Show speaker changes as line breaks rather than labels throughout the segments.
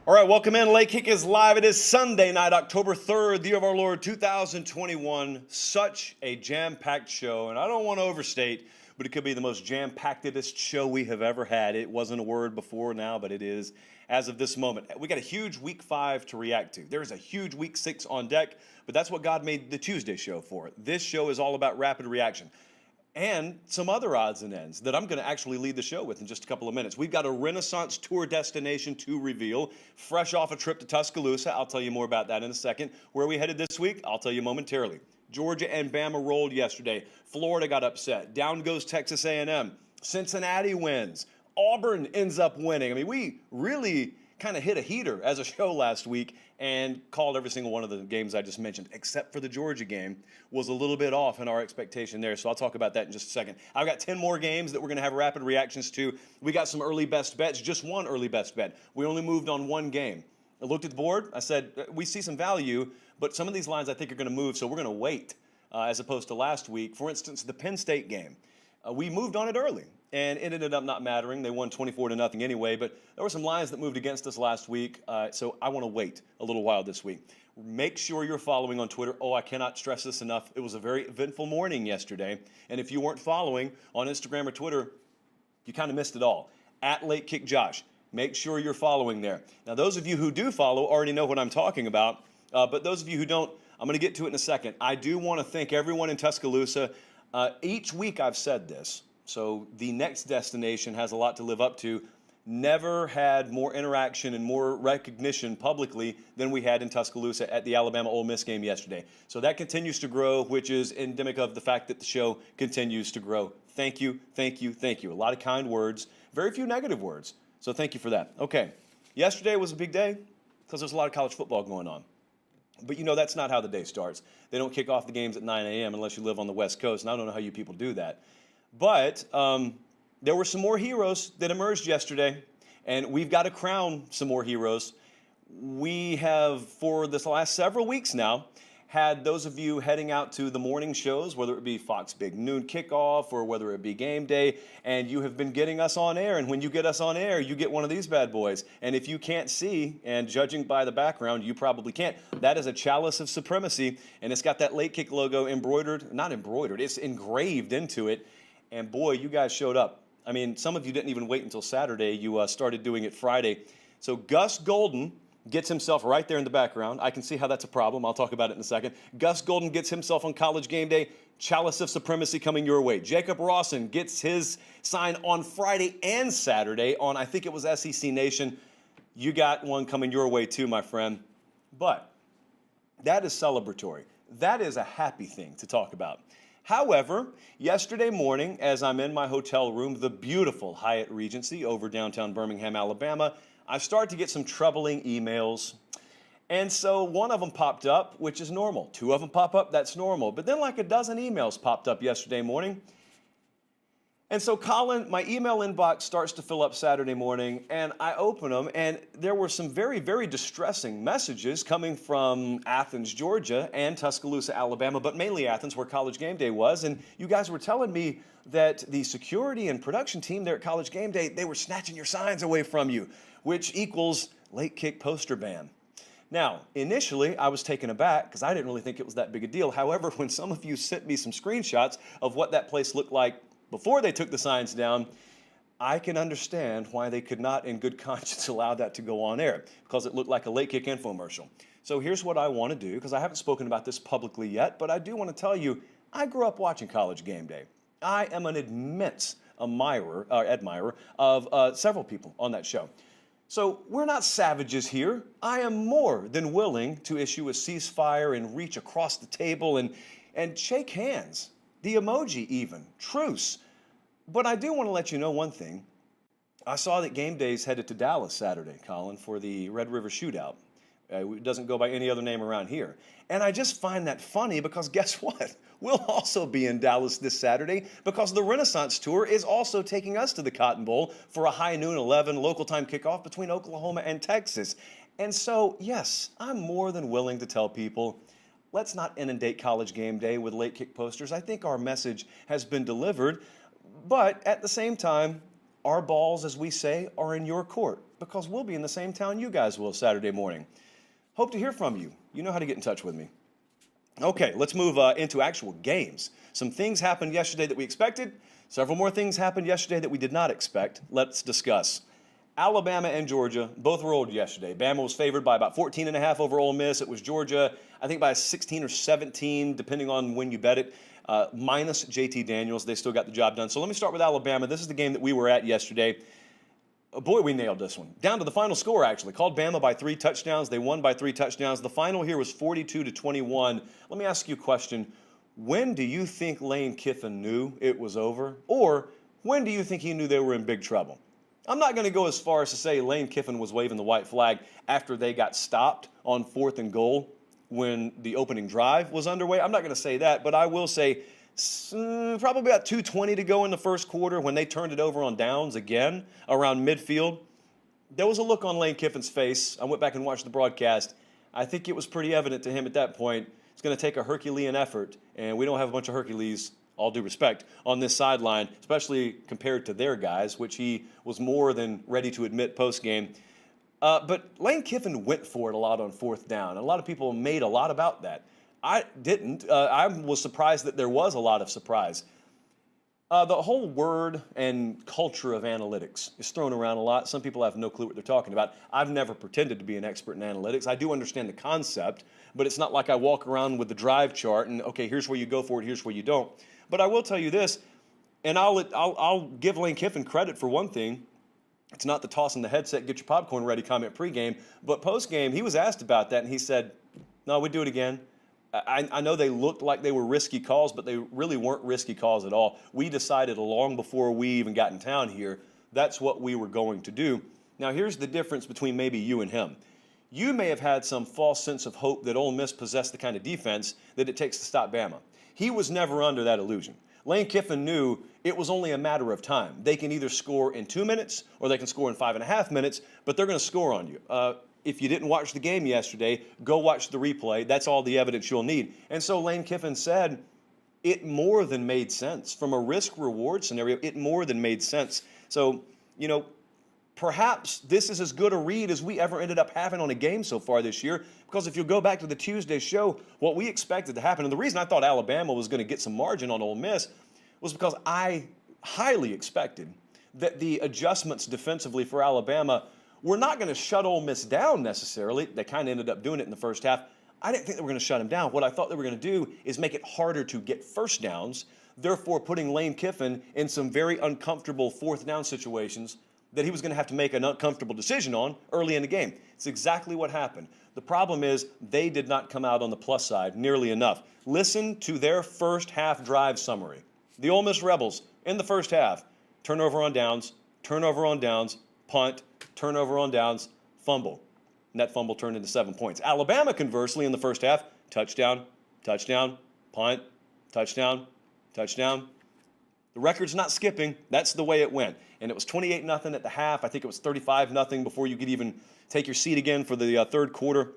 All right, welcome in. Late Kick is live. It is Sunday night, October 3rd, the year of our Lord, 2021. Such a jam-packed show, and I don't want to overstate, but it could be the most jam-packedest show we have ever had. It wasn't a word before now, but it is as of this moment. We got a huge Week 5 to react to. There is a huge Week 6 on deck, but that's what God made the Tuesday show for. This show is all about rapid reaction. And some other odds and ends that I'm going to actually lead the show with in just a couple of minutes. We've got a Renaissance tour destination to reveal, fresh off a trip to Tuscaloosa. I'll tell you more about that in a second. Where are we headed this week? I'll tell you momentarily. Georgia and Bama rolled yesterday. Florida got upset. Down goes Texas A&M. Cincinnati wins. Auburn ends up winning. I mean, we really kind of hit a heater as a show last week and called every single one of the games I just mentioned, except for the Georgia game, was a little bit off in our expectation there. So I'll talk about that in just a second. I've got 10 more games that we're going to have rapid reactions to. We got some early best bets, just one early best bet. We only moved on one game. I looked at the board. I said, we see some value, but some of these lines I think are going to move, so we're going to wait as opposed to last week. For instance, the Penn State game. We moved on it early, and it ended up not mattering. They won 24-0 anyway, but there were some lines that moved against us last week, so I want to wait a little while this week. Make sure you're following on Twitter. Oh, I cannot stress this enough. It was a very eventful morning yesterday, and if you weren't following on Instagram or Twitter, you kind of missed it all. At Late Kick Josh, make sure you're following there. Now, those of you who do follow already know what I'm talking about, but those of you who don't, I'm going to get to it in a second. I do want to thank everyone in Tuscaloosa. Each week I've said this, so the next destination has a lot to live up to. Never had more interaction and more recognition publicly than we had in Tuscaloosa at the Alabama-Ole Miss game yesterday. So that continues to grow, which is endemic of the fact that the show continues to grow. Thank you, thank you, thank you. A lot of kind words, very few negative words. So thank you for that. Okay, yesterday was a big day because there's a lot of college football going on. But you know, that's not how the day starts. They don't kick off the games at 9 a.m. unless you live on the West Coast, and I don't know how you people do that. But there were some more heroes that emerged yesterday, and we've got to crown some more heroes. We have, for this last several weeks now, had those of you heading out to the morning shows, whether it be Fox Big Noon Kickoff or whether it be Game Day, and you have been getting us on air. And when you get us on air, you get one of these bad boys. And if you can't see, and judging by the background, you probably can't, that is a chalice of supremacy, and it's got that Late Kick logo embroidered, not embroidered, it's engraved into it. And boy, you guys showed up. I mean, some of you didn't even wait until Saturday. You started doing it Friday. So Gus Golden gets himself right there in the background. I can see how that's a problem. I'll talk about it in a second. Gus Golden gets himself on College Game Day. Chalice of Supremacy coming your way. Jacob Rawson gets his sign on Friday and Saturday on, I think it was SEC Nation. You got one coming your way too, my friend. But that is celebratory. That is a happy thing to talk about. However, yesterday morning, as I'm in my hotel room, the beautiful Hyatt Regency over downtown Birmingham, Alabama, I start to get some troubling emails. And so one of them popped up, which is normal. Two of them pop up, that's normal. But then like a dozen emails popped up yesterday morning. And so Colin, my email inbox starts to fill up Saturday morning, and I open them, and there were some very, very distressing messages coming from Athens, Georgia, and Tuscaloosa, Alabama, but mainly Athens, where College Game Day was. And you guys were telling me that the security and production team there at College Game Day, they were snatching your signs away from you, which equals Late Kick poster ban. Now, initially, I was taken aback because I didn't really think it was that big a deal. However, when some of you sent me some screenshots of what that place looked like before they took the signs down, I can understand why they could not in good conscience allow that to go on air, because it looked like a Late Kick infomercial. So here's what I want to do, because I haven't spoken about this publicly yet, but I do want to tell you, I grew up watching College Game Day. I am an immense admirer of several people on that show. So we're not savages here. I am more than willing to issue a ceasefire and reach across the table and shake hands. The emoji even, truce. But I do want to let you know one thing. I saw that Game Day's headed to Dallas Saturday, Colin, for the Red River Shootout. It doesn't go by any other name around here. And I just find that funny because guess what? We'll also be in Dallas this Saturday because the Renaissance Tour is also taking us to the Cotton Bowl for a high noon 11 local time kickoff between Oklahoma and Texas. And so, yes, I'm more than willing to tell people, let's not inundate College Game Day with Late Kick posters. I think our message has been delivered. But at the same time, our balls, as we say, are in your court because we'll be in the same town you guys will Saturday morning. Hope to hear from you. You know how to get in touch with me. Okay, let's move into actual games. Some things happened yesterday that we expected. Several more things happened yesterday that we did not expect. Let's discuss. Alabama and Georgia both rolled yesterday. Bama was favored by about 14.5 over Ole Miss. It was Georgia, I think by 16 or 17, depending on when you bet it, minus JT Daniels. They still got the job done. So let me start with Alabama. This is the game that we were at yesterday. Boy, we nailed this one. Down to the final score, actually. Called Bama by 3 touchdowns. They won by 3 touchdowns. The final here was 42-21. Let me ask you a question. When do you think Lane Kiffin knew it was over? Or when do you think he knew they were in big trouble? I'm not going to go as far as to say Lane Kiffin was waving the white flag after they got stopped on 4th and goal when the opening drive was underway. I'm not going to say that, but I will say probably about 2:20 to go in the first quarter when they turned it over on downs again around midfield. There was a look on Lane Kiffin's face. I went back and watched the broadcast. I think it was pretty evident to him at that point it's going to take a Herculean effort, and we don't have a bunch of Hercules, all due respect, on this sideline, especially compared to their guys, which he was more than ready to admit post-game. But Lane Kiffin went for it a lot on 4th down, and a lot of people made a lot about that. I didn't. I was surprised that there was a lot of surprise. The whole word and culture of analytics is thrown around a lot. Some people have no clue what they're talking about. I've never pretended to be an expert in analytics. I do understand the concept, but it's not like I walk around with the drive chart and, okay, here's where you go for it, here's where you don't. But I will tell you this, and I'll give Lane Kiffin credit for one thing. It's not the toss in the headset, get your popcorn ready comment pregame, but postgame, he was asked about that, and he said, no, we'd do it again. I know they looked like they were risky calls, but they really weren't risky calls at all. We decided long before we even got in town here, that's what we were going to do. Now, here's the difference between maybe you and him. You may have had some false sense of hope that Ole Miss possessed the kind of defense that it takes to stop Bama. He was never under that illusion. Lane Kiffin knew it was only a matter of time. They can either score in 2 minutes or they can score in 5.5 minutes, but they're going to score on you. If you didn't watch the game yesterday, go watch the replay. That's all the evidence you'll need. And so Lane Kiffin said it more than made sense. From a risk-reward scenario, it more than made sense. So, perhaps this is as good a read as we ever ended up having on a game so far this year, because if you go back to the Tuesday show, what we expected to happen, and the reason I thought Alabama was going to get some margin on Ole Miss was because I highly expected that the adjustments defensively for Alabama were not going to shut Ole Miss down necessarily. They kind of ended up doing it in the first half. I didn't think they were going to shut him down. What I thought they were going to do is make it harder to get first downs, therefore putting Lane Kiffin in some very uncomfortable 4th down situations that he was going to have to make an uncomfortable decision on early in the game. It's exactly what happened. The problem is they did not come out on the plus side nearly enough. Listen to their first half drive summary. The Ole Miss Rebels in the first half, turnover on downs, punt, turnover on downs, fumble. And that fumble turned into 7 points. Alabama, conversely, in the first half, touchdown, punt, touchdown. The record's not skipping. That's the way it went. And it was 28-0 at the half. I think it was 35-0 before you could even take your seat again for the third quarter.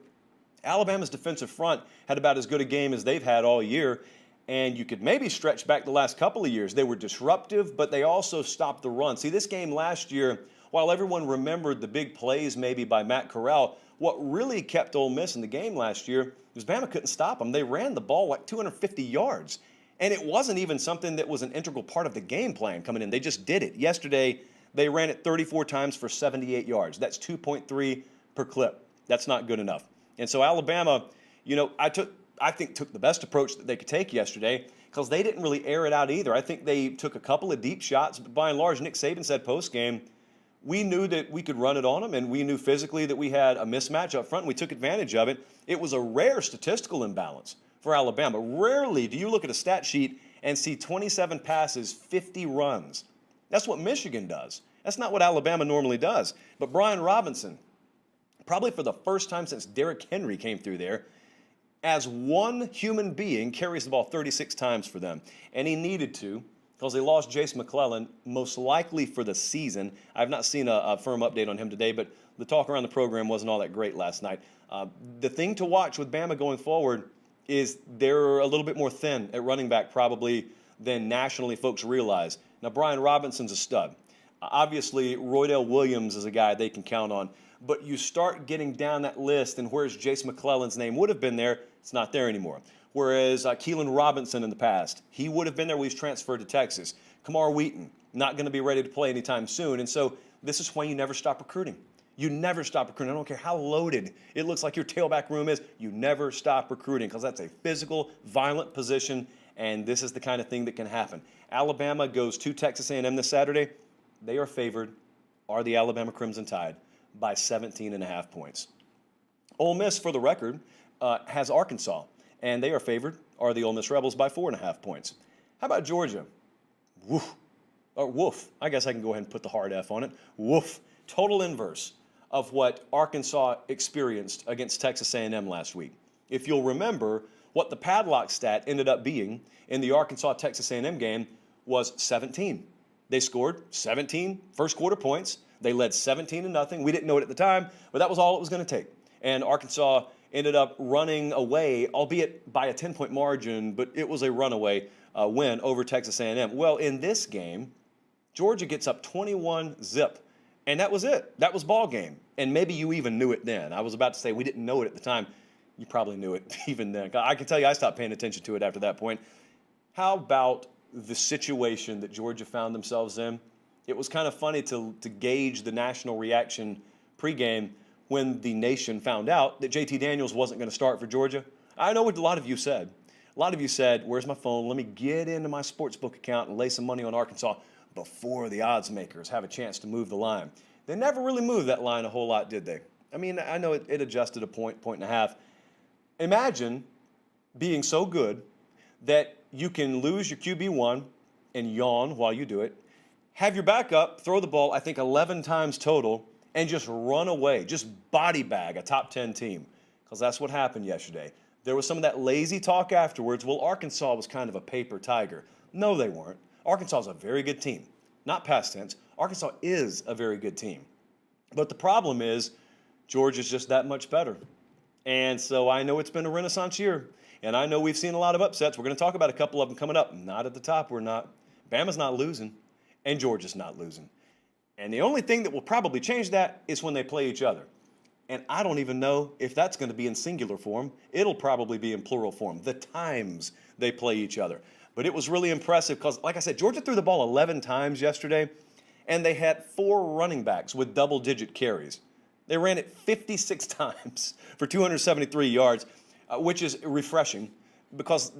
Alabama's defensive front had about as good a game as they've had all year. And you could maybe stretch back the last couple of years. They were disruptive, but they also stopped the run. See, this game last year, while everyone remembered the big plays maybe by Matt Corral, what really kept Ole Miss in the game last year was Bama couldn't stop them. They ran the ball like 250 yards. And it wasn't even something that was an integral part of the game plan coming in. They just did it. Yesterday, they ran it 34 times for 78 yards. That's 2.3 per clip. That's not good enough. And so Alabama, I think took the best approach that they could take yesterday because they didn't really air it out either. I think they took a couple of deep shots, but by and large, Nick Saban said post-game, we knew that we could run it on them, and we knew physically that we had a mismatch up front, and we took advantage of it. It was a rare statistical imbalance for Alabama. Rarely do you look at a stat sheet and see 27 passes, 50 runs. That's what Michigan does. That's not what Alabama normally does. But Brian Robinson, probably for the first time since Derrick Henry came through there, as one human being carries the ball 36 times for them. And he needed to because they lost Jace McClellan, most likely for the season. I've not seen a firm update on him today, but the talk around the program wasn't all that great last night. The thing to watch with Bama going forward is they're a little bit more thin at running back probably than nationally folks realize. Now, Brian Robinson's a stud. Obviously, Roydell Williams is a guy they can count on. But you start getting down that list, and whereas Jace McClellan's name would have been there, it's not there anymore. Whereas Keelan Robinson in the past, he would have been there when he's transferred to Texas. Kamar Wheaton, not going to be ready to play anytime soon. And so this is why you never stop recruiting. You never stop recruiting. I don't care how loaded it looks like your tailback room is. You never stop recruiting because that's a physical, violent position, and this is the kind of thing that can happen. Alabama goes to Texas A&M this Saturday. They are favored, are the Alabama Crimson Tide, by 17.5 points. Ole Miss, for the record, has Arkansas, and they are favored, are the Ole Miss Rebels, by 4.5 points. How about Georgia? Woof. Woof. I guess I can go ahead and put the hard F on it. Woof. Total inverse of what Arkansas experienced against Texas A&M last week. If you'll remember, what the padlock stat ended up being in the Arkansas-Texas A&M game was 17. They scored 17 first quarter points. They led 17-0. We didn't know it at the time, but that was all it was going to take. And Arkansas ended up running away, albeit by a 10-point margin, but it was a runaway win over Texas A&M. Well, in this game, Georgia gets up 21-0, and that was it. That was ball game. And maybe you even knew it then. I was about to say we didn't know it at the time. You probably knew it even then. I can tell you I stopped paying attention to it after that point. How about the situation that Georgia found themselves in? It was kind of funny to gauge the national reaction pregame when the nation found out that JT Daniels wasn't going to start for Georgia. I know what a lot of you said. A lot of you said, where's my phone? Let me get into my sportsbook account and lay some money on Arkansas before the odds makers have a chance to move the line. They never really moved that line a whole lot, did they? I mean, I know it adjusted a point and a half. Imagine being so good that you can lose your QB1 and yawn while you do it, have your backup throw the ball, I think 11 times total, and just run away, just body bag a top 10 team, because that's what happened yesterday. There was some of that lazy talk afterwards. Well, Arkansas was kind of a paper tiger. No, they weren't. Arkansas is a very good team. Not past tense. Arkansas is a very good team. But the problem is Georgia's just that much better. And so I know it's been a renaissance year, and I know we've seen a lot of upsets. We're going to talk about a couple of them coming up. Not at the top, we're not. Bama's not losing, and Georgia's not losing. And the only thing that will probably change that is when they play each other. And I don't even know if that's going to be in singular form. It'll probably be in plural form, the times they play each other. But it was really impressive because, like I said, Georgia threw the ball 11 times yesterday, and they had 4 running backs with double-digit carries. They ran it 56 times for 273 yards, which is refreshing because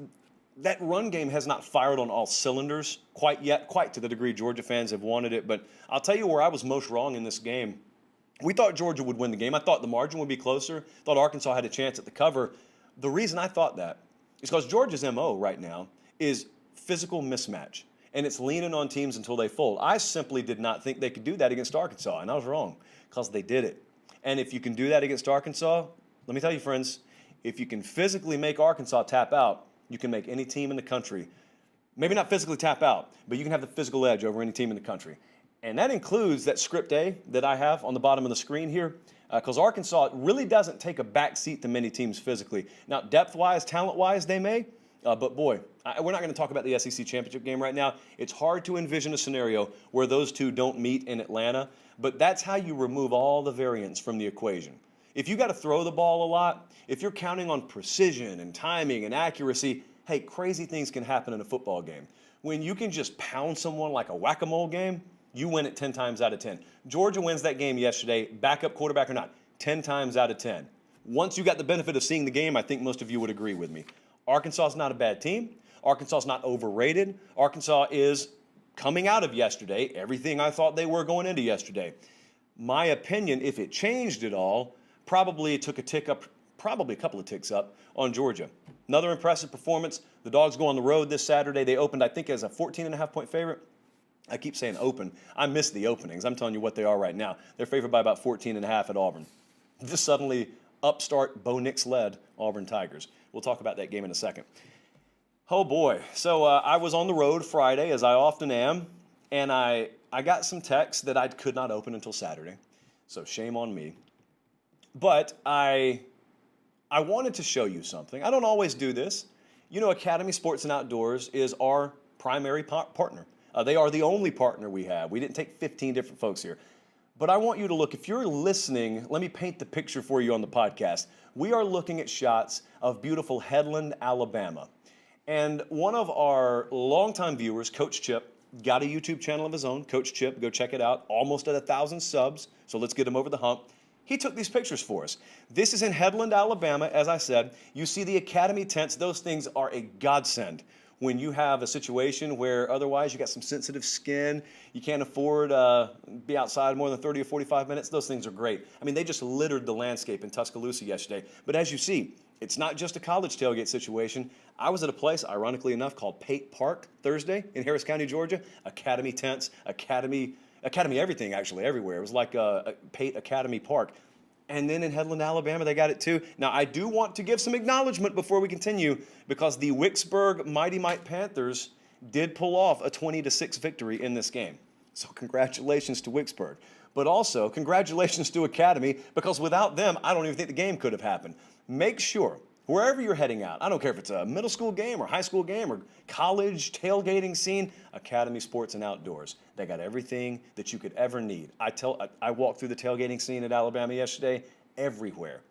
that run game has not fired on all cylinders quite yet, quite to the degree Georgia fans have wanted it. But I'll tell you where I was most wrong in this game. We thought Georgia would win the game. I thought the margin would be closer. Thought Arkansas had a chance at the cover. The reason I thought that is because Georgia's MO right now is physical mismatch, and it's leaning on teams until they fold. I simply did not think they could do that against Arkansas, and I was wrong because they did it. And if you can do that against Arkansas, let me tell you, friends, if you can physically make Arkansas tap out, you can make any team in the country, maybe not physically tap out, but you can have the physical edge over any team in the country. And that includes that script A that I have on the bottom of the screen here, because Arkansas really doesn't take a back seat to many teams physically. Now, depth-wise, talent-wise, they may, but boy, we're not going to talk about the SEC championship game right now. It's hard to envision a scenario where those two don't meet in Atlanta, but that's how you remove all the variance from the equation. If you got to throw the ball a lot, if you're counting on precision and timing and accuracy, hey, crazy things can happen in a football game. When you can just pound someone like a whack-a-mole game, you win it 10 times out of 10. Georgia wins that game yesterday, backup quarterback or not, 10 times out of 10. Once you got the benefit of seeing the game, I think most of you would agree with me. Arkansas is not a bad team. Arkansas is not overrated. Arkansas is coming out of yesterday, everything I thought they were going into yesterday. My opinion, if it changed at all, probably took a tick up, probably a couple of ticks up on Georgia. Another impressive performance. The Dogs go on the road this Saturday. They opened, I think, as a 14.5-point favorite. I keep saying open. I miss the openings. I'm telling you what they are right now. They're favored by about 14.5 at Auburn. Just suddenly upstart Bo Nix-led Auburn Tigers. We'll talk about that game in a second. Oh, boy. So I was on the road Friday, as I often am, and I got some texts that I could not open until Saturday. So shame on me. But I wanted to show you something. I don't always do this. You know, Academy Sports and Outdoors is our primary partner. They are the only partner we have. We didn't take 15 different folks here. But I want you to look, if you're listening, let me paint the picture for you on the podcast. We are looking at shots of beautiful Headland, Alabama. And one of our longtime viewers, Coach Chip, got a YouTube channel of his own, Coach Chip, go check it out, almost at 1,000 subs, so let's get him over the hump. He took these pictures for us. This is in Headland, Alabama, as I said. You see the Academy tents, those things are a godsend. When you have a situation where otherwise you got some sensitive skin, you can't afford be outside more than 30 or 45 minutes, those things are great. I mean, they just littered the landscape in Tuscaloosa yesterday. But as you see, it's not just a college tailgate situation. I was at a place, ironically enough, called Pate Park Thursday in Harris County, Georgia. Academy tents, Academy everything, actually, everywhere. It was like a Pate Academy Park. And then in Headland, Alabama, they got it too. Now, I do want to give some acknowledgement before we continue because the Wicksburg Mighty Might Panthers did pull off a 20-6 victory in this game. So congratulations to Wicksburg. But also, congratulations to Academy because without them, I don't even think the game could have happened. Make sure, wherever you're heading out, I don't care if it's a middle school game or high school game or college tailgating scene, Academy Sports and Outdoors. They got everything that you could ever need. I walked through the tailgating scene at Alabama yesterday, everywhere.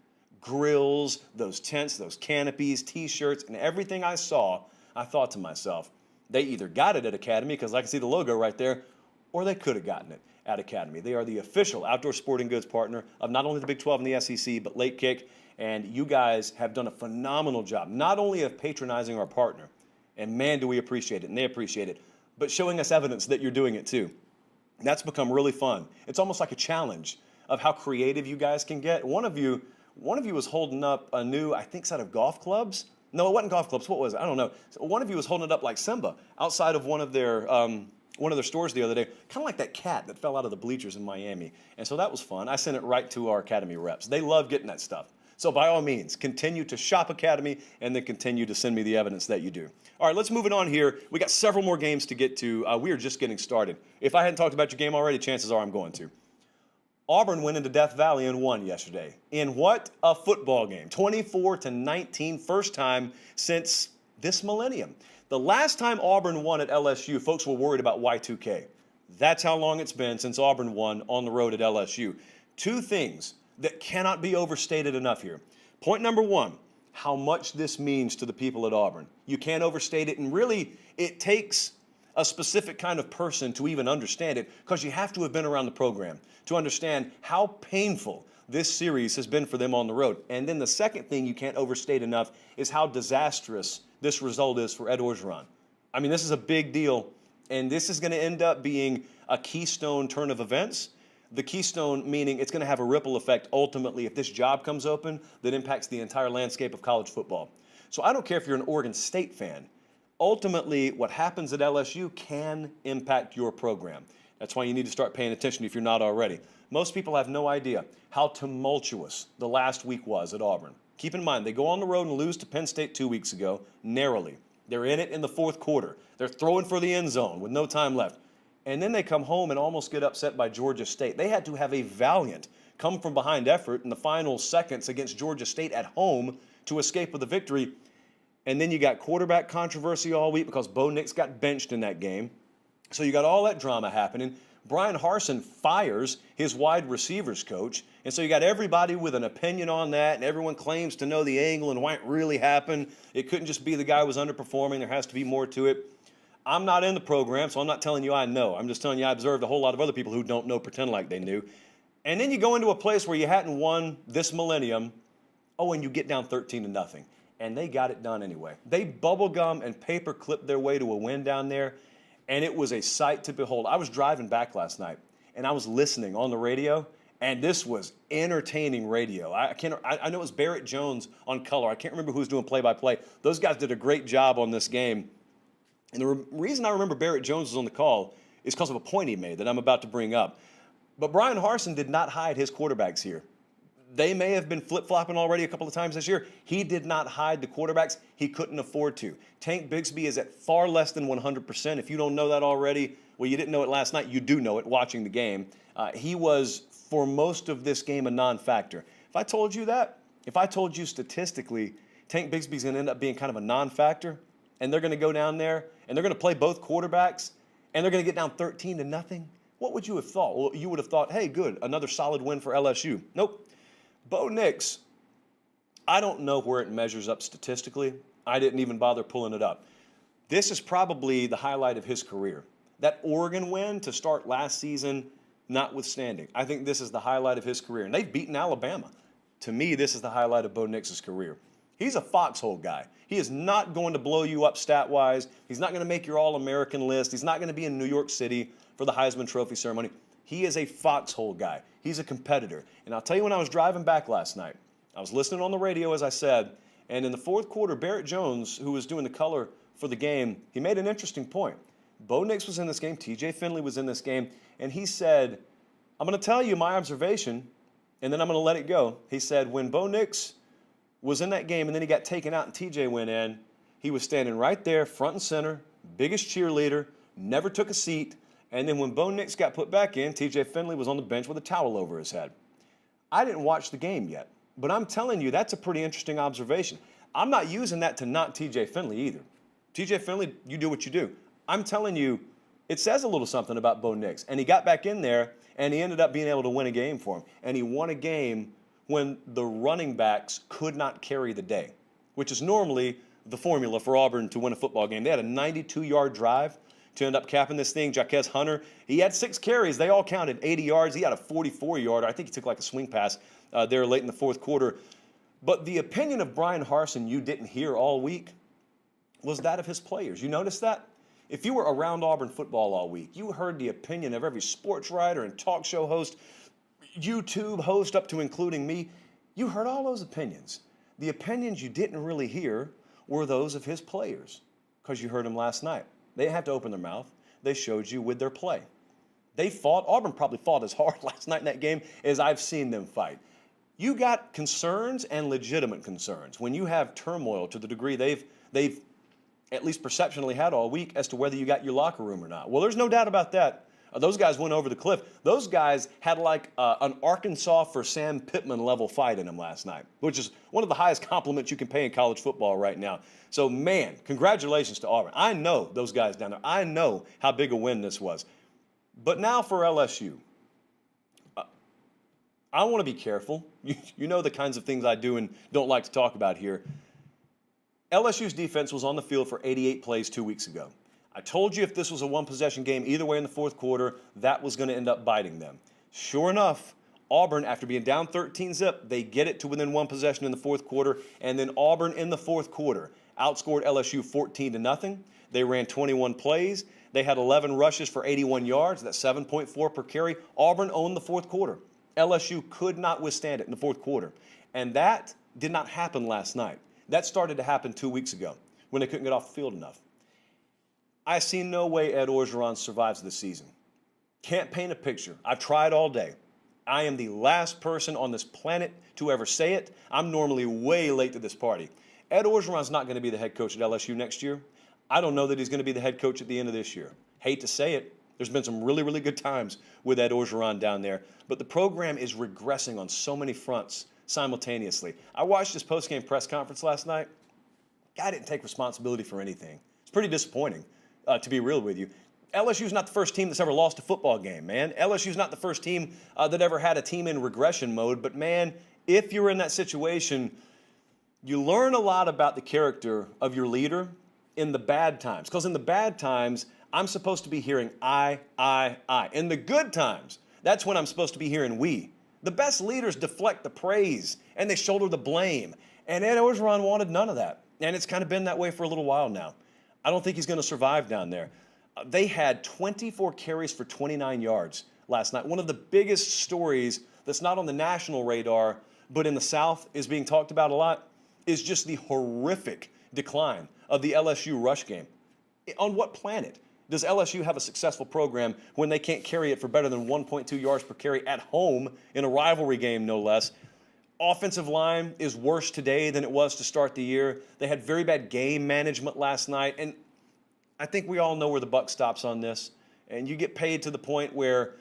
Grills, those tents, those canopies, T-shirts, and everything I saw, I thought to myself, they either got it at Academy, because I can see the logo right there, or they could have gotten it at Academy. They are the official outdoor sporting goods partner of not only the Big 12 and the SEC, but Late Kick. And you guys have done a phenomenal job, not only of patronizing our partner, and man, do we appreciate it, and they appreciate it, but showing us evidence that you're doing it too. And that's become really fun. It's almost like a challenge of how creative you guys can get. One of you was holding up a new, I think, set of golf clubs. No, it wasn't golf clubs. What was it? I don't know. So one of you was holding it up like Simba outside of one of their stores the other day, kind of like that cat that fell out of the bleachers in Miami. And so that was fun. I sent it right to our Academy reps. They love getting that stuff. So by all means, continue to shop Academy and then continue to send me the evidence that you do. All right, let's move it on here. We got several more games to get to. We are just getting started. If I hadn't talked about your game already, chances are I'm going to. Auburn went into Death Valley and won yesterday. In what a football game. 24-19, first time since this millennium. The last time Auburn won at LSU, folks were worried about Y2K. That's how long it's been since Auburn won on the road at LSU. Two things that cannot be overstated enough here. Point number one, how much this means to the people at Auburn. You can't overstate it, and really it takes a specific kind of person to even understand it because you have to have been around the program to understand how painful this series has been for them on the road. And then the second thing you can't overstate enough is how disastrous this result is for Ed Orgeron. I mean, this is a big deal, and this is going to end up being a keystone turn of events. The keystone meaning it's going to have a ripple effect ultimately if this job comes open that impacts the entire landscape of college football. So I don't care if you're an Oregon State fan. Ultimately, what happens at LSU can impact your program. That's why you need to start paying attention if you're not already. Most people have no idea how tumultuous the last week was at Auburn. Keep in mind, they go on the road and lose to Penn State 2 weeks ago, narrowly. They're in it in the fourth quarter. They're throwing for the end zone with no time left. And then they come home and almost get upset by Georgia State. They had to have a valiant come-from-behind effort in the final seconds against Georgia State at home to escape with a victory. And then you got quarterback controversy all week because Bo Nix got benched in that game. So you got all that drama happening. Brian Harsin fires his wide receivers coach. And so you got everybody with an opinion on that, and everyone claims to know the angle and why it really happened. It couldn't just be the guy was underperforming. There has to be more to it. I'm not in the program, so I'm not telling you I know. I'm just telling you I observed a whole lot of other people who don't know pretend like they knew. And then you go into a place where you hadn't won this millennium. Oh, and you get down 13-0. And they got it done anyway. They bubblegum and paper clipped their way to a win down there, and it was a sight to behold. I was driving back last night, and I was listening on the radio, and this was entertaining radio. I know it was Barrett Jones on color. I can't remember who was doing play-by-play. Those guys did a great job on this game. And the reason I remember Barrett Jones was on the call is because of a point he made that I'm about to bring up. But Brian Harsin did not hide his quarterbacks here. They may have been flip-flopping already a couple of times this year. He did not hide the quarterbacks. He couldn't afford to. Tank Bigsby is at far less than 100%. If you don't know that already, well, you didn't know it last night. You do know it watching the game. He was, for most of this game, a non-factor. If I told you that, if I told you statistically Tank Bigsby's going to end up being kind of a non-factor, and they're going to go down there, and they're going to play both quarterbacks, and they're going to get down 13-0. What would you have thought? Well, you would have thought, hey, good, another solid win for LSU. Nope. Bo Nix, I don't know where it measures up statistically. I didn't even bother pulling it up. This is probably the highlight of his career. That Oregon win to start last season, notwithstanding, I think this is the highlight of his career. And they've beaten Alabama. To me, this is the highlight of Bo Nix's career. He's a foxhole guy. He is not going to blow you up stat-wise. He's not going to make your All-American list. He's not going to be in New York City for the Heisman Trophy ceremony. He is a foxhole guy. He's a competitor. And I'll tell you, when I was driving back last night, I was listening on the radio, as I said, and in the fourth quarter, Barrett Jones, who was doing the color for the game, he made an interesting point. Bo Nix was in this game. TJ Finley was in this game. And he said, I'm going to tell you my observation, and then I'm going to let it go. He said, when Bo Nix was in that game and then he got taken out and TJ went in, he was standing right there, front and center, biggest cheerleader, never took a seat. And then when Bo Nix got put back in, TJ Finley was on the bench with a towel over his head. I didn't watch the game yet, but I'm telling you, that's a pretty interesting observation. I'm not using that to knock TJ Finley either. TJ Finley, you do what you do. I'm telling you, it says a little something about Bo Nix. And he got back in there, and he ended up being able to win a game for him. And he won a game when the running backs could not carry the day, which is normally the formula for Auburn to win a football game. They had a 92-yard drive to end up capping this thing. Jaquez Hunter, he had 6 carries. They all counted 80 yards. He had a 44-yarder. I think he took like a swing pass there late in the fourth quarter. But the opinion of Brian Harsin you didn't hear all week was that of his players. You noticed that? If you were around Auburn football all week, you heard the opinion of every sports writer and talk show host, YouTube host up to including me. You heard all those opinions. The opinions you didn't really hear were those of his players, because you heard them last night. They didn't have to open their mouth. They showed you with their play. They fought. Auburn probably fought as hard last night in that game as I've seen them fight. You got concerns and legitimate concerns when you have turmoil to the degree they've at least perceptionally had all week as to whether you got your locker room or not. Well, there's no doubt about that. Those guys went over the cliff. Those guys had like an Arkansas for Sam Pittman level fight in them last night, which is one of the highest compliments you can pay in college football right now. So, man, congratulations to Auburn. I know those guys down there. I know how big a win this was. But now for LSU. I want to be careful. You know the kinds of things I do and don't like to talk about here. LSU's defense was on the field for 88 plays 2 weeks ago. I told you if this was a one-possession game either way in the fourth quarter, that was going to end up biting them. Sure enough, Auburn, after being down 13-zip, they get it to within one possession in the fourth quarter, and then Auburn in the fourth quarter outscored LSU 14-0. They ran 21 plays. They had 11 rushes for 81 yards. That's 7.4 per carry. Auburn owned the fourth quarter. LSU could not withstand it in the fourth quarter. And that did not happen last night. That started to happen 2 weeks ago when they couldn't get off the field enough. I see no way Ed Orgeron survives this season. Can't paint a picture. I've tried all day. I am the last person on this planet to ever say it. I'm normally way late to this party. Ed Orgeron's not going to be the head coach at LSU next year. I don't know that he's going to be the head coach at the end of this year. Hate to say it. There's been some really, really good times with Ed Orgeron down there. But the program is regressing on so many fronts simultaneously. I watched his post-game press conference last night. Guy didn't take responsibility for anything. It's pretty disappointing, to be real with you. LSU's not the first team that's ever lost a football game, man. LSU's not the first team that ever had a team in regression mode. But, man, if you're in that situation, you learn a lot about the character of your leader in the bad times. Because in the bad times, I'm supposed to be hearing I. In the good times, that's when I'm supposed to be hearing we. The best leaders deflect the praise, and they shoulder the blame. And Ed Orgeron wanted none of that. And it's kind of been that way for a little while now. I don't think he's going to survive down there. They had 24 carries for 29 yards last night. One of the biggest stories that's not on the national radar, but in the South is being talked about a lot, is just the horrific decline of the LSU rush game. On what planet does LSU have a successful program when they can't carry it for better than 1.2 yards per carry at home in a rivalry game, no less? Offensive line is worse today than it was to start the year. They had very bad game management last night, and I think we all know where the buck stops on this. And you get paid to the point where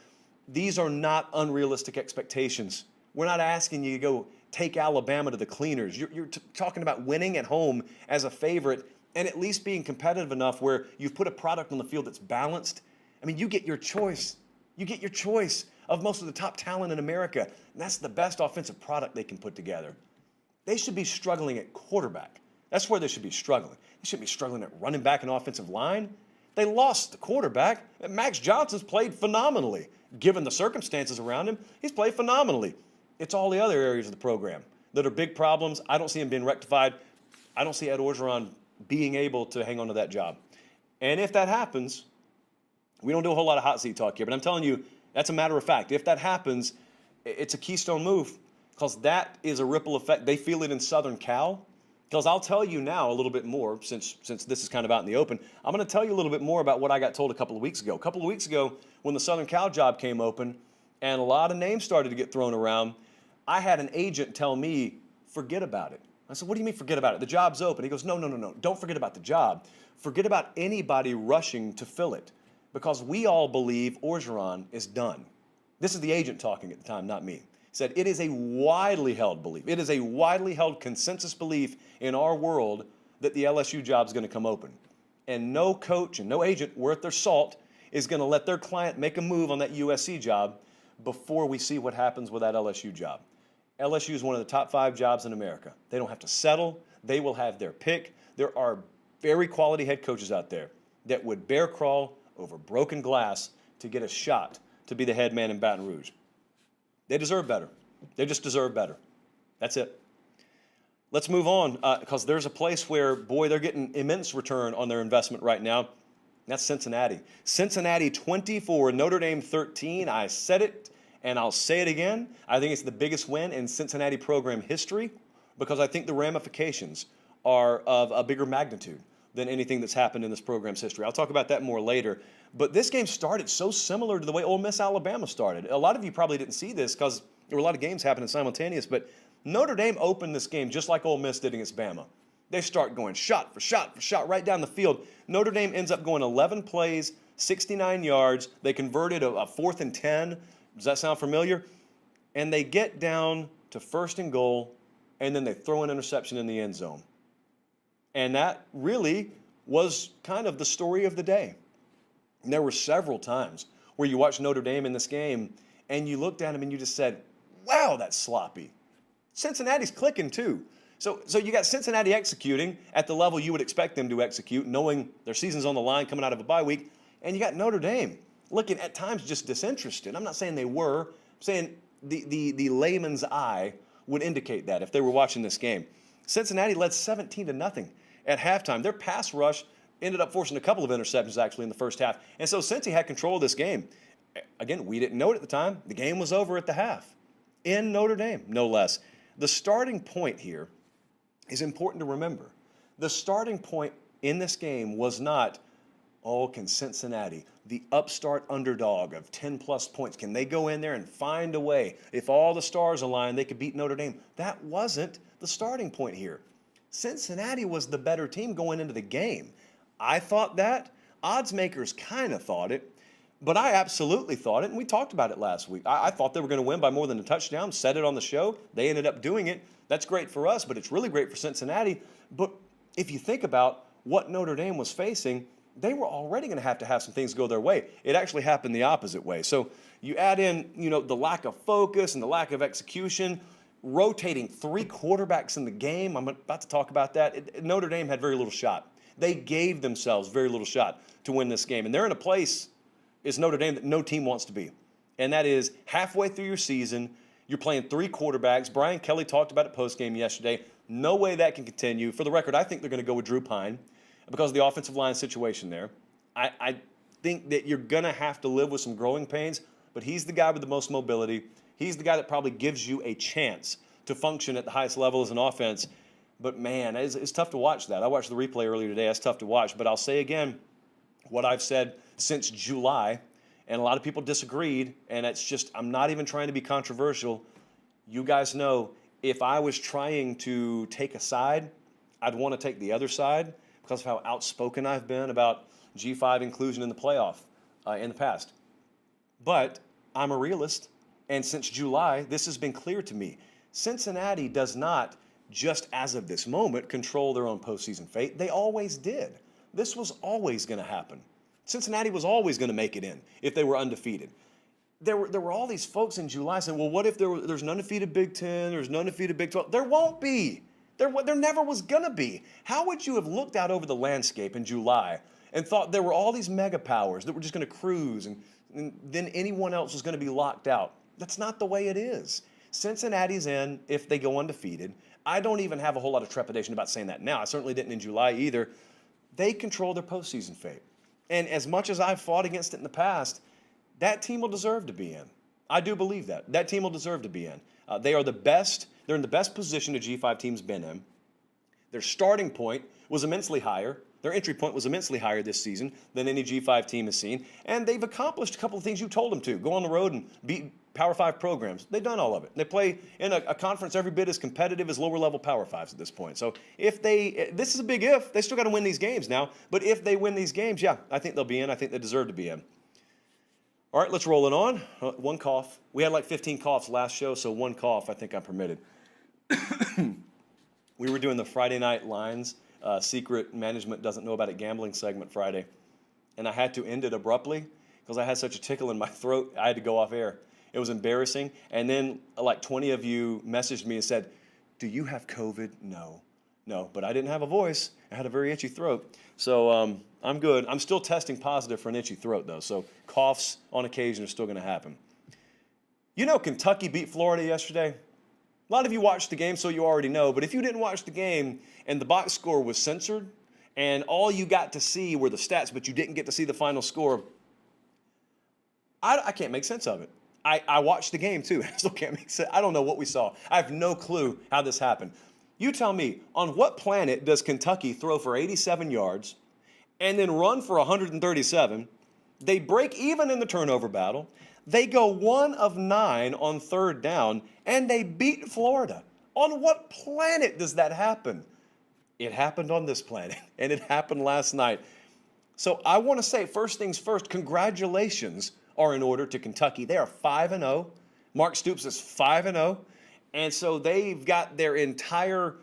these are not unrealistic expectations. We're not asking you to go take Alabama to the cleaners. You're talking about winning at home as a favorite and at least being competitive enough where you've put a product on the field that's balanced I mean, you get your choice. You get your choice of most of the top talent in America, and that's the best offensive product they can put together. They should be struggling at quarterback. That's where they should be struggling. They shouldn't be struggling at running back and offensive line. They lost the quarterback. Max Johnson's played phenomenally. Given the circumstances around him, he's played phenomenally. It's all the other areas of the program that are big problems. I don't see him being rectified. I don't see Ed Orgeron being able to hang on to that job. And if that happens, we don't do a whole lot of hot seat talk here, but I'm telling you, that's a matter of fact. If that happens, it's a keystone move because that is a ripple effect. They feel it in Southern Cal. Because I'll tell you now a little bit more, since this is kind of out in the open, I'm going to tell you a little bit more about what I got told a couple of weeks ago. A couple of weeks ago, when the Southern Cal job came open and a lot of names started to get thrown around, I had an agent tell me, forget about it. I said, what do you mean forget about it? The job's open. He goes, no, don't forget about the job. Forget about anybody rushing to fill it because we all believe Orgeron is done. This is the agent talking at the time, not me. Said it is a widely held belief. It is a widely held consensus belief in our world that the LSU job is going to come open. And no coach and no agent worth their salt is going to let their client make a move on that USC job before we see what happens with that LSU job. LSU is one of the top 5 jobs in America. They don't have to settle. They will have their pick. There are very quality head coaches out there that would bear crawl over broken glass to get a shot to be the head man in Baton Rouge. They deserve better. They just deserve better. That's it. Let's move on because there's a place where, boy, they're getting immense return on their investment right now. That's Cincinnati. Cincinnati 24, Notre Dame 13. I said it and I'll say it again. I think it's the biggest win in Cincinnati program history because I think the ramifications are of a bigger magnitude than anything that's happened in this program's history. I'll talk about that more later. But this game started so similar to the way Ole Miss Alabama started. A lot of you probably didn't see this because there were a lot of games happening simultaneous, but Notre Dame opened this game just like Ole Miss did against Bama. They start going shot for shot for shot right down the field. Notre Dame ends up going 11 plays, 69 yards. They converted a 4th and 10. Does that sound familiar? And they get down to 1st and goal, and then they throw an interception in the end zone. And that really was kind of the story of the day. And there were several times where you watched Notre Dame in this game and you looked at them and you just said, wow, that's sloppy. Cincinnati's clicking too. So you got Cincinnati executing at the level you would expect them to execute, knowing their season's on the line coming out of a bye week. And you got Notre Dame looking at times just disinterested. I'm not saying they were. I'm saying the layman's eye would indicate that if they were watching this game. Cincinnati led 17-0 at halftime. Their pass rush ended up forcing a couple of interceptions actually in the first half. And so Cincy had control of this game. Again, we didn't know it at the time. The game was over at the half in Notre Dame, no less. The starting point here is important to remember. The starting point in this game was not, oh, can Cincinnati, the upstart underdog of 10-plus points, can they go in there and find a way? If all the stars align, they could beat Notre Dame. That wasn't the starting point here. Cincinnati was the better team going into the game. I thought that. Odds makers kind of thought it. But I absolutely thought it, and we talked about it last week. I thought they were going to win by more than a touchdown, said it on the show. They ended up doing it. That's great for us, but it's really great for Cincinnati. But if you think about what Notre Dame was facing, they were already going to have some things go their way. It actually happened the opposite way. So you add in, the lack of focus and the lack of execution, rotating 3 quarterbacks in the game. I'm about to talk about that. Notre Dame had very little shot. They gave themselves very little shot to win this game. And they're in a place, is Notre Dame, that no team wants to be. And that is halfway through your season, you're playing 3 quarterbacks. Brian Kelly talked about it post-game yesterday. No way that can continue. For the record, I think they're going to go with Drew Pine because of the offensive line situation there. I think that you're going to have to live with some growing pains, but he's the guy with the most mobility. He's the guy that probably gives you a chance to function at the highest level as an offense. But, man, it's tough to watch that. I watched the replay earlier today. That's tough to watch. But I'll say again what I've said since July, and a lot of people disagreed, and it's just I'm not even trying to be controversial. You guys know if I was trying to take a side, I'd want to take the other side because of how outspoken I've been about G5 inclusion in the playoff in the past. But I'm a realist, and since July, this has been clear to me. Cincinnati does not, just as of this moment, control their own postseason fate. They always did. This was always going to happen. Cincinnati was always going to make it in if they were undefeated. There were all these folks in July saying, well, what if there's an undefeated Big Ten, there's an undefeated Big 12? There won't be. There never was going to be. How would you have looked out over the landscape in July and thought there were all these mega powers that were just going to cruise and then anyone else was going to be locked out? That's not the way it is. Cincinnati's in if they go undefeated. I don't even have a whole lot of trepidation about saying that now. I certainly didn't in July either. They control their postseason fate. And as much as I've fought against it in the past, that team will deserve to be in. I do believe that. That team will deserve to be in. They are the best. They're in the best position a G5 team's been in. Their starting point was immensely higher. Their entry point was immensely higher this season than any G5 team has seen. And they've accomplished a couple of things you told them to. Go on the road and beat Power 5 programs. They've done all of it. They play in a conference every bit as competitive as lower-level Power 5s at this point. So this is a big if. They still got to win these games now. But if they win these games, yeah, I think they'll be in. I think they deserve to be in. All right, let's roll it on. One cough. We had like 15 coughs last show, so one cough I think I'm permitted. We were doing the Friday Night Lines secret management doesn't know about it gambling segment Friday, and I had to end it abruptly because I had such a tickle in my throat. I had to go off air. It was embarrassing. And then like 20 of you messaged me and said, do you have COVID? No, but I didn't have a voice. I had a very itchy throat. So I'm good. I'm still testing positive for an itchy throat, though. So coughs on occasion are still going to happen. You know, Kentucky beat Florida yesterday. A lot of you watched the game, so you already know. But if you didn't watch the game and the box score was censored and all you got to see were the stats, but you didn't get to see the final score, I can't make sense of it. I watched the game, too. I still can't make sense. I don't know what we saw. I have no clue how this happened. You tell me, on what planet does Kentucky throw for 87 yards and then run for 137? They break even in the turnover battle. They go 1 of 9 on third down, and they beat Florida. On what planet does that happen? It happened on this planet, and it happened last night. So I want to say, first things first, congratulations are in order to Kentucky. They are 5-0. Mark Stoops is 5-0. And so they've got their entire,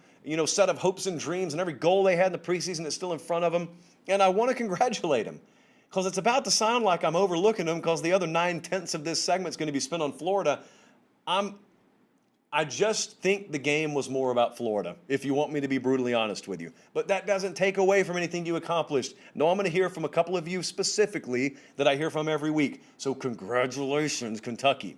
set of hopes and dreams and every goal they had in the preseason that's still in front of them. And I want to congratulate them because it's about to sound like I'm overlooking them because the other 9/10 of this segment is going to be spent on Florida. I just think the game was more about Florida, if you want me to be brutally honest with you. But that doesn't take away from anything you accomplished. No, I'm going to hear from a couple of you specifically that I hear from every week. So congratulations, Kentucky.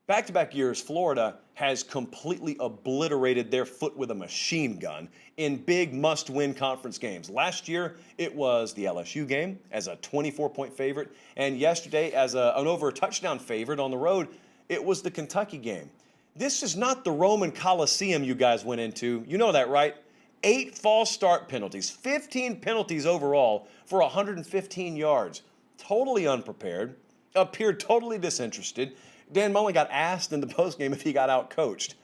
Back-to-back years, Florida has completely obliterated their foot with a machine gun in big must-win conference games. Last year, it was the LSU game as a 24-point favorite, and yesterday as an over a touchdown favorite on the road, it was the Kentucky game. This is not the Roman Coliseum you guys went into. You know that, right? 8 false start penalties, 15 penalties overall for 115 yards. Totally unprepared, appeared totally disinterested. Dan Mullen got asked in the postgame if he got out-coached.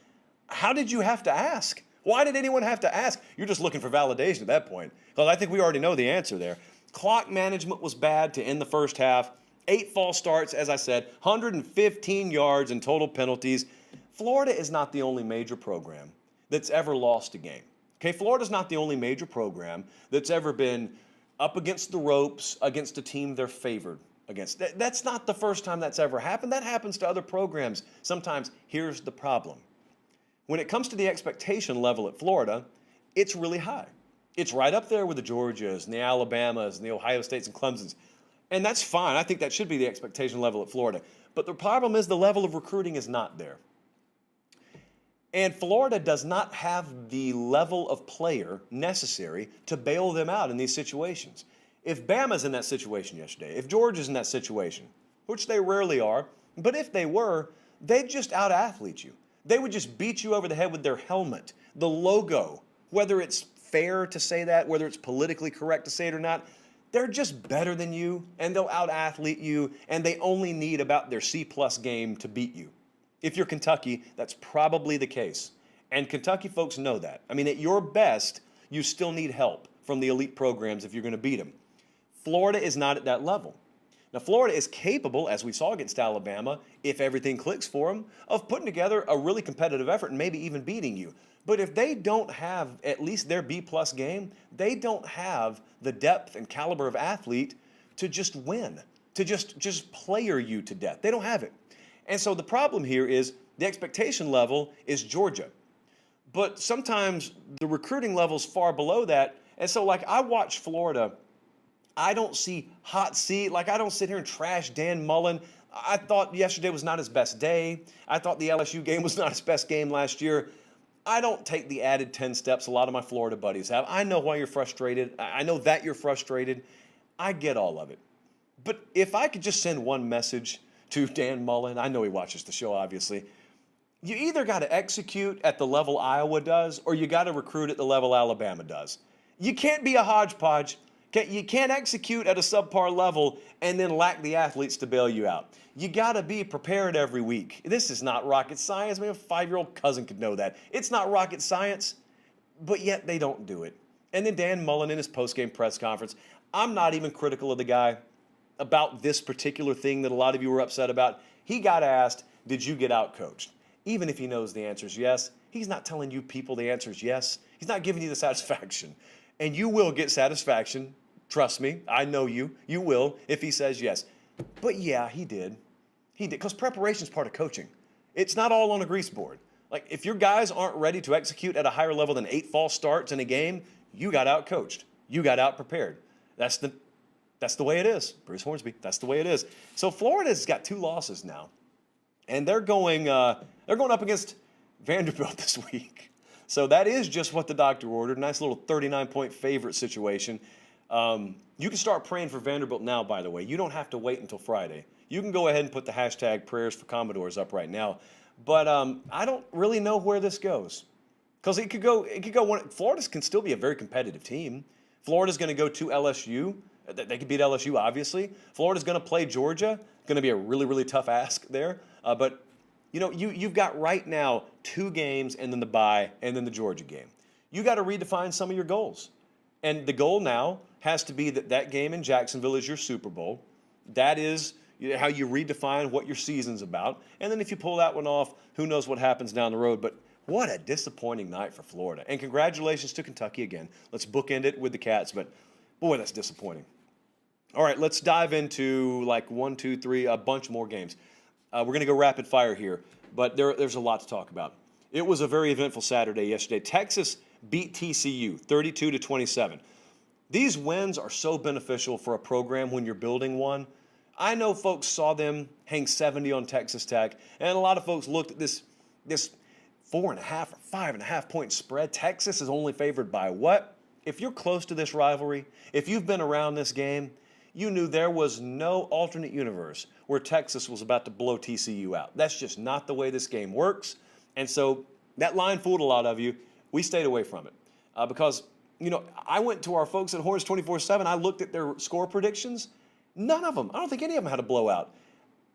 How did you have to ask? Why did anyone have to ask? You're just looking for validation at that point. Because I think we already know the answer there. Clock management was bad to end the first half. 8 false starts, as I said, 115 yards and total penalties. Florida is not the only major program that's ever lost a game. Okay, Florida's not the only major program that's ever been up against the ropes against a team they're favored against. That's not the first time that's ever happened. That happens to other programs. Sometimes here's the problem. When it comes to the expectation level at Florida, it's really high. It's right up there with the Georgias and the Alabamas and the Ohio States and Clemsons. And that's fine. I think that should be the expectation level at Florida. But the problem is the level of recruiting is not there. And Florida does not have the level of player necessary to bail them out in these situations. If Bama's in that situation yesterday, if Georgia's in that situation, which they rarely are, but if they were, they'd just out-athlete you. They would just beat you over the head with their helmet, the logo, whether it's fair to say that, whether it's politically correct to say it or not. They're just better than you, and they'll out-athlete you, and they only need about their C-plus game to beat you. If you're Kentucky, that's probably the case. And Kentucky folks know that. I mean, at your best, you still need help from the elite programs if you're going to beat them. Florida is not at that level. Now, Florida is capable, as we saw against Alabama, if everything clicks for them, of putting together a really competitive effort and maybe even beating you. But if they don't have at least their B-plus game, they don't have the depth and caliber of athlete to just win, to just player you to death. They don't have it. And so the problem here is the expectation level is Georgia. But sometimes the recruiting level's far below that. And so, like, I watch Florida. I don't see hot seat. Like, I don't sit here and trash Dan Mullen. I thought yesterday was not his best day. I thought the LSU game was not his best game last year. I don't take the added 10 steps a lot of my Florida buddies have. I know why you're frustrated. I know that you're frustrated. I get all of it. But if I could just send one message to Dan Mullen, I know he watches the show, obviously. You either got to execute at the level Iowa does, or you got to recruit at the level Alabama does. You can't be a hodgepodge. You can't execute at a subpar level and then lack the athletes to bail you out. You got to be prepared every week. This is not rocket science. I mean, a 5-year-old cousin could know that. It's not rocket science, but yet they don't do it. And then Dan Mullen in his post-game press conference, I'm not even critical of the guy about this particular thing that a lot of you were upset about. He got asked, did you get out-coached? Even if he knows the answer is yes, he's not telling you people the answer is yes. He's not giving you the satisfaction. And you will get satisfaction. Trust me, I know you. You will if he says yes. But yeah, he did. He did, because preparation is part of coaching. It's not all on a grease board. Like, if your guys aren't ready to execute at a higher level than 8 false starts in a game, you got out-coached. You got out-prepared. That's the way it is. Bruce Hornsby, that's the way it is. So Florida's got 2 losses now, and they're going up against Vanderbilt this week. So that is just what the doctor ordered. Nice little 39-point favorite situation. You can start praying for Vanderbilt now, by the way. You don't have to wait until Friday. You can go ahead and put the hashtag prayers for Commodores up right now. But I don't really know where this goes, because it could go one. Florida can still be a very competitive team. Florida's going to go to LSU. They could beat LSU, obviously. Florida's going to play Georgia. Going to be a really, really tough ask there. But you know, you've got right now 2 games and then the bye and then the Georgia game. You got to redefine some of your goals. And the goal now has to be that game in Jacksonville is your Super Bowl. That is how you redefine what your season's about. And then if you pull that one off, who knows what happens down the road. But what a disappointing night for Florida. And congratulations to Kentucky again. Let's bookend it with the Cats, but boy, that's disappointing. All right, let's dive into like 1, 2, 3, a bunch more games. We're going to go rapid fire here, but there's a lot to talk about. It was a very eventful Saturday yesterday. Texas beat TCU 32-27. These wins are so beneficial for a program when you're building one. I know folks saw them hang 70 on Texas Tech, and a lot of folks looked at this 4.5 or 5.5 point spread. Texas is only favored by what? If you're close to this rivalry, if you've been around this game, you knew there was no alternate universe where Texas was about to blow TCU out. That's just not the way this game works. And so that line fooled a lot of you. We stayed away from it because, you know, I went to our folks at Horns 24/7. I looked at their score predictions. None of them. I don't think any of them had a blowout.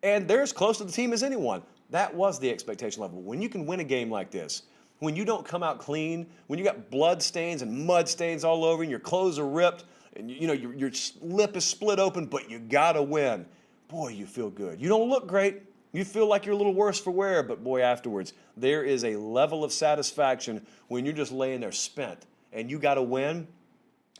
And they're as close to the team as anyone. That was the expectation level. When you can win a game like this, when you don't come out clean, when you got blood stains and mud stains all over and your clothes are ripped and, you know, your lip is split open, but you got to win. Boy, you feel good. You don't look great. You feel like you're a little worse for wear, but boy, afterwards, there is a level of satisfaction when you're just laying there spent and you got to win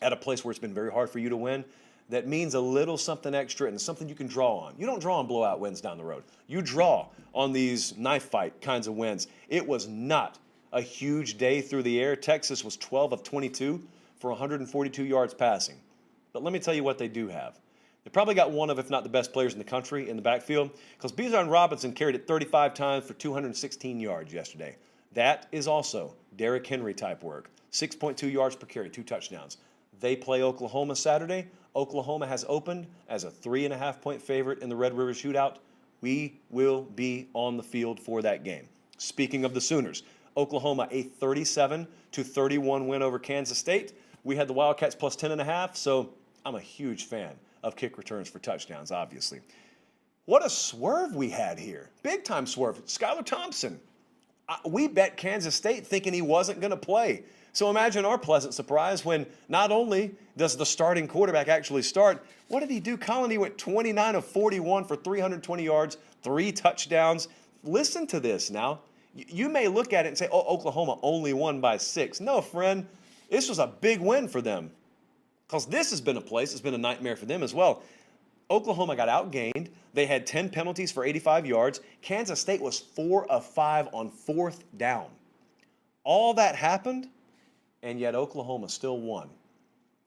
at a place where it's been very hard for you to win. That means a little something extra and something you can draw on. You don't draw on blowout wins down the road. You draw on these knife fight kinds of wins. It was not a huge day through the air. Texas was 12 of 22 for 142 yards passing. But let me tell you what they do have. They probably got one of, if not the best players in the country in the backfield, because Bijan Robinson carried it 35 times for 216 yards yesterday. That is also Derrick Henry type work. 6.2 yards per carry, 2 touchdowns. They play Oklahoma Saturday. Oklahoma has opened as a 3.5-point favorite in the Red River Shootout. We will be on the field for that game. Speaking of the Sooners, Oklahoma a 37-31 win over Kansas State. We had the Wildcats plus 10.5, so I'm a huge fan of kick returns for touchdowns, obviously. What a swerve we had here. Big time swerve. Skylar Thompson. We bet Kansas State thinking he wasn't going to play. So imagine our pleasant surprise when not only does the starting quarterback actually start, what did he do? Colin, he went 29 of 41 for 320 yards, 3 touchdowns. Listen to this now. You may look at it and say, oh, Oklahoma only won by 6. No, friend, this was a big win for them because this has been a place that's been a nightmare for them as well. Oklahoma got outgained. They had 10 penalties for 85 yards. Kansas State was 4 of 5 on 4th down. All that happened, and yet Oklahoma still won.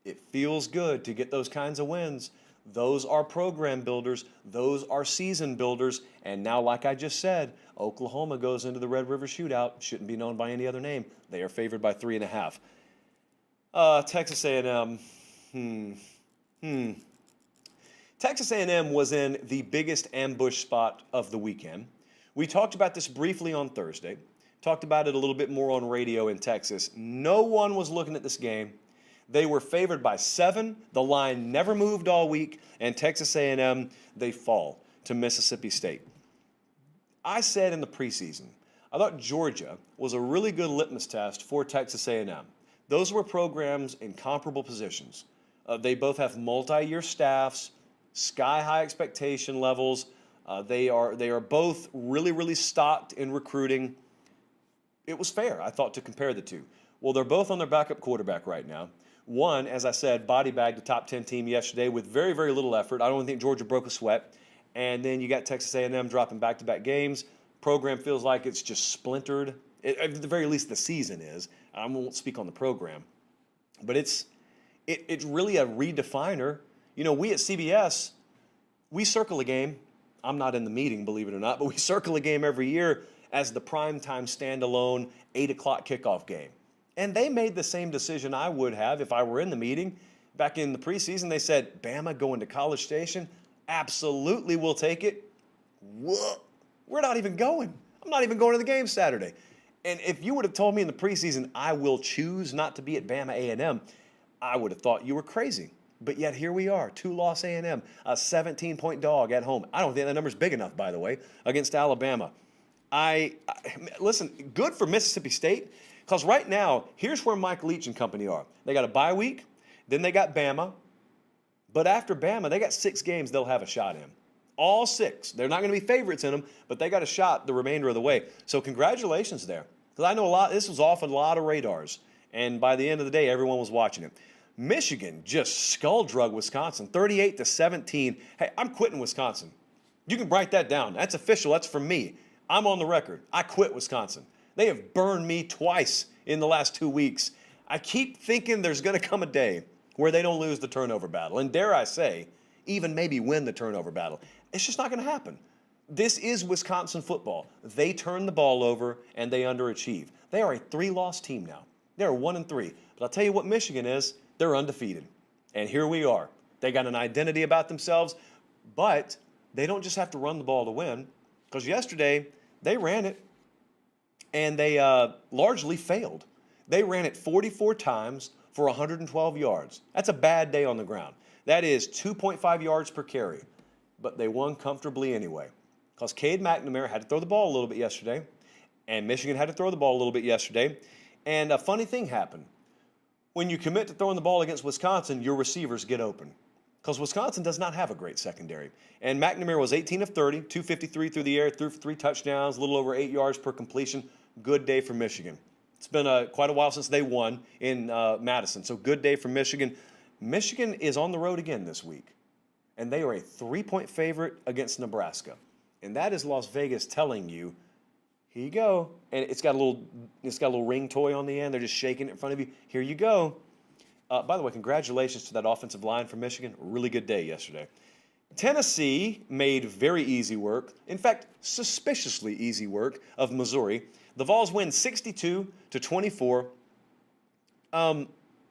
It feels good to get those kinds of wins. Those are program builders. Those are season builders. And now, like I just said, Oklahoma goes into the Red River Shootout. Shouldn't be known by any other name. They are favored by 3.5. Texas A&M. Texas A&M was in the biggest ambush spot of the weekend. We talked about this briefly on Thursday. Talked about it a little bit more on radio in Texas. No one was looking at this game. They were favored by 7. The line never moved all week, and Texas A&M, they fall to Mississippi State. I said in the preseason, I thought Georgia was a really good litmus test for Texas A&M. Those were programs in comparable positions. They both have multi-year staffs, sky-high expectation levels. They are both really stocked in recruiting. It was fair, I thought, to compare the two. Well, they're both on their backup quarterback right now. One, as I said, body bagged the top 10 team yesterday with very little effort. I don't think Georgia broke a sweat. And then you got Texas A&M dropping back-to-back games. Program feels like it's just splintered. At the very least, the season is. I won't speak on the program. But it's really a redefiner. You know, we at CBS, we circle a game. I'm not in the meeting, believe it or not, but we circle a game every year as the primetime standalone 8 o'clock kickoff game. And they made the same decision I would have if I were in the meeting. Back in the preseason, they said, Bama going to College Station? Absolutely, we'll take it. What? We're not even going. I'm not even going to the game Saturday. And if you would have told me in the preseason I will choose not to be at Bama A&M, I would have thought you were crazy. But yet here we are, 2-loss A&M, a 17-point dog at home. I don't think that number's big enough, by the way, against Alabama. Listen, good for Mississippi State, because right now, here's where Mike Leach and company are. They got a bye week, then they got Bama, but after Bama, they got 6 games they'll have a shot in. All 6. They're not going to be favorites in them, but they got a shot the remainder of the way. So congratulations there, because I know this was off a lot of radars, and by the end of the day, everyone was watching it. Michigan just skull-drug Wisconsin, 38-17. Hey, I'm quitting Wisconsin. You can write that down. That's official. That's from me. I'm on the record. I quit Wisconsin. They have burned me twice in the last 2 weeks. I keep thinking there's going to come a day where they don't lose the turnover battle. And dare I say, even maybe win the turnover battle. It's just not going to happen. This is Wisconsin football. They turn the ball over and they underachieve. They are a 3-loss team now. They're 1-3. But I'll tell you what Michigan is. They're undefeated. And here we are. They got an identity about themselves, but they don't just have to run the ball to win, because yesterday they ran it and they largely failed. They ran it 44 times for 112 yards. That's a bad day on the ground. That is 2.5 yards per carry. But they won comfortably anyway, because Cade McNamara had to throw the ball a little bit yesterday, and Michigan had to throw the ball a little bit yesterday. And a funny thing happened. When you commit to throwing the ball against Wisconsin, your receivers get open, because Wisconsin does not have a great secondary. And McNamara was 18 of 30, 253 through the air, threw for 3 touchdowns, a little over 8 yards per completion. Good day for Michigan. It's been quite a while since they won in Madison, so good day for Michigan. Michigan is on the road again this week, and they are a 3-point favorite against Nebraska. And that is Las Vegas telling you, here you go. And it's got a little ring toy on the end. They're just shaking it in front of you. Here you go. By the way, congratulations to that offensive line from Michigan. Really good day yesterday. Tennessee made very easy work, in fact, suspiciously easy work of Missouri. The Vols win 62-24.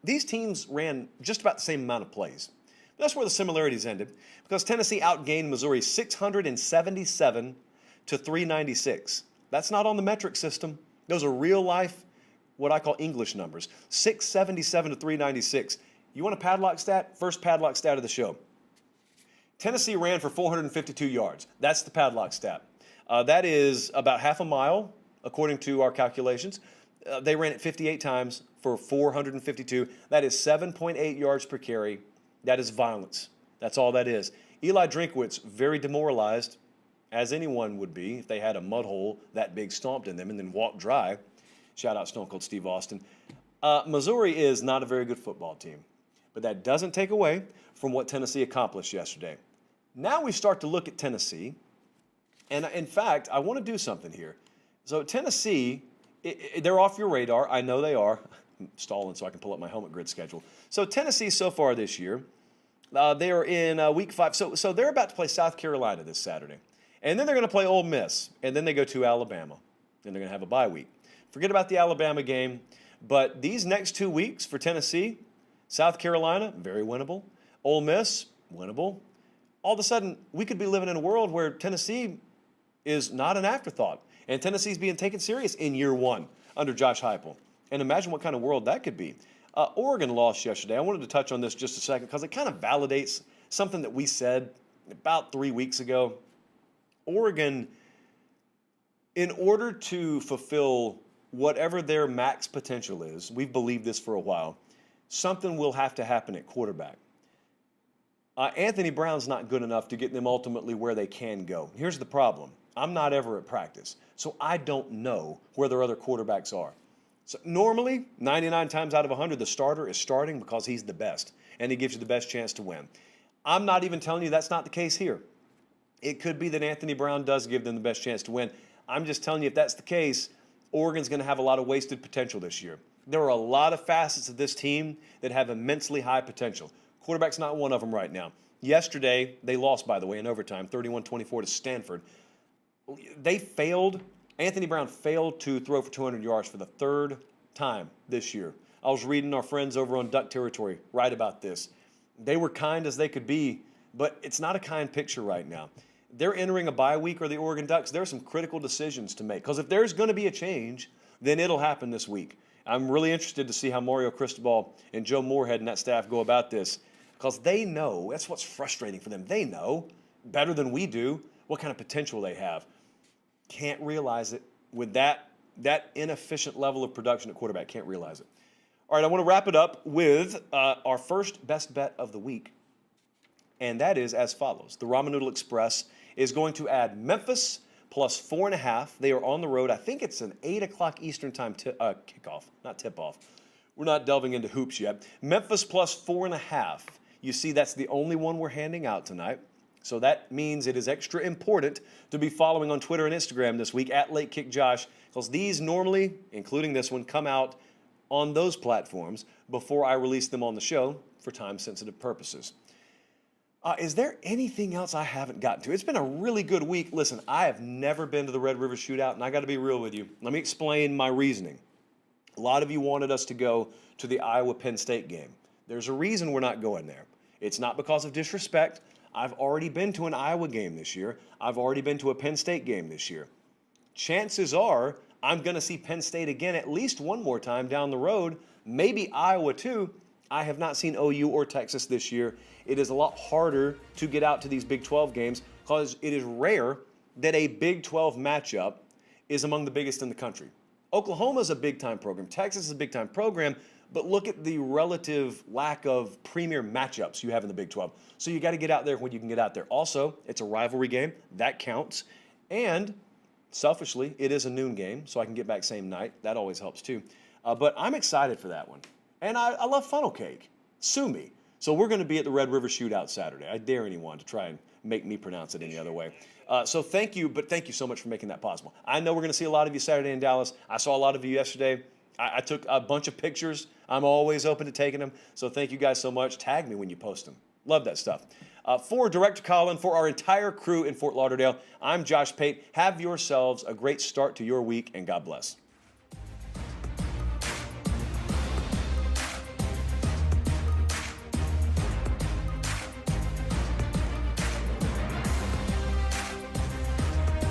These teams ran just about the same amount of plays. That's where the similarities ended, because Tennessee outgained Missouri 677-396. That's not on the metric system. Those are real life, what I call English numbers. 677-396. You want a padlock stat? First padlock stat of the show. Tennessee ran for 452 yards. That's the padlock stat. That is about half a mile according to our calculations. They ran it 58 times for 452. That is 7.8 yards per carry. That is violence. That's all that is. Eli Drinkwitz, very demoralized, as anyone would be if they had a mud hole that big stomped in them and then walked dry. Shout out Stone Cold Steve Austin. Missouri is not a very good football team, but that doesn't take away from what Tennessee accomplished yesterday. Now we start to look at Tennessee, and in fact, I want to do something here. So Tennessee, they're off your radar. I know they are. I'm stalling so I can pull up my helmet grid schedule. So Tennessee so far this year, they are in week 5. So they're about to play South Carolina this Saturday. And then they're going to play Ole Miss. And then they go to Alabama. And they're going to have a bye week. Forget about the Alabama game. But these next 2 weeks for Tennessee, South Carolina, very winnable. Ole Miss, winnable. All of a sudden, we could be living in a world where Tennessee is not an afterthought. And Tennessee's being taken serious in year 1 under Josh Heupel. And imagine what kind of world that could be. Oregon lost yesterday. I wanted to touch on this just a second because it kind of validates something that we said about 3 weeks ago. Oregon, in order to fulfill whatever their max potential is, we've believed this for a while, something will have to happen at quarterback. Anthony Brown's not good enough to get them ultimately where they can go. Here's the problem. I'm not ever at practice, so I don't know where their other quarterbacks are. So normally, 99 times out of 100, the starter is starting because he's the best, and he gives you the best chance to win. I'm not even telling you that's not the case here. It could be that Anthony Brown does give them the best chance to win. I'm just telling you if that's the case, Oregon's going to have a lot of wasted potential this year. There are a lot of facets of this team that have immensely high potential. Quarterback's not one of them right now. Yesterday, they lost, by the way, in overtime, 31-24 to Stanford. Anthony Brown failed to throw for 200 yards for the 3rd time this year. I was reading our friends over on Duck Territory write about this. They were kind as they could be, but it's not a kind picture right now. They're entering a bye week, or the Oregon Ducks. There are some critical decisions to make because if there's going to be a change, then it'll happen this week. I'm really interested to see how Mario Cristobal and Joe Moorhead and that staff go about this because they know, that's what's frustrating for them. They know better than we do what kind of potential they have. Can't realize it with that inefficient level of production at quarterback. Can't realize it. All right, I want to wrap it up with our first best bet of the week, and that is as follows. The Ramen Noodle Express is going to add Memphis plus 4.5. They are on the road. I think it's an 8 o'clock Eastern time kickoff, not tip-off. We're not delving into hoops yet. Memphis plus 4.5. You see, that's the only one we're handing out tonight. So that means it is extra important to be following on Twitter and Instagram this week at Late Kick Josh, because these normally, including this one, come out on those platforms before I release them on the show for time-sensitive purposes. Is there anything else I haven't gotten to? It's been a really good week. Listen, I have never been to the Red River Shootout, and I got to be real with you. Let me explain my reasoning. A lot of you wanted us to go to the Iowa-Penn State game. There's a reason we're not going there. It's not because of disrespect. I've already been to an Iowa game this year. I've already been to a Penn State game this year. Chances are I'm going to see Penn State again at least one more time down the road, maybe Iowa too. I have not seen OU or Texas this year. It is a lot harder to get out to these Big 12 games because it is rare that a Big 12 matchup is among the biggest in the country. Oklahoma is a big-time program. Texas is a big-time program, but look at the relative lack of premier matchups you have in the Big 12. So you got to get out there when you can get out there. Also, it's a rivalry game. That counts. And selfishly, it is a noon game, so I can get back same night. That always helps too. But I'm excited for that one. And I love funnel cake. Sue me. So we're going to be at the Red River Shootout Saturday. I dare anyone to try and make me pronounce it any other way. So thank you, but thank you so much for making that possible. I know we're going to see a lot of you Saturday in Dallas. I saw a lot of you yesterday. I took a bunch of pictures. I'm always open to taking them. So thank you guys so much. Tag me when you post them. Love that stuff. For Director Colin, for our entire crew in Fort Lauderdale, I'm Josh Pate. Have yourselves a great start to your week, and God bless.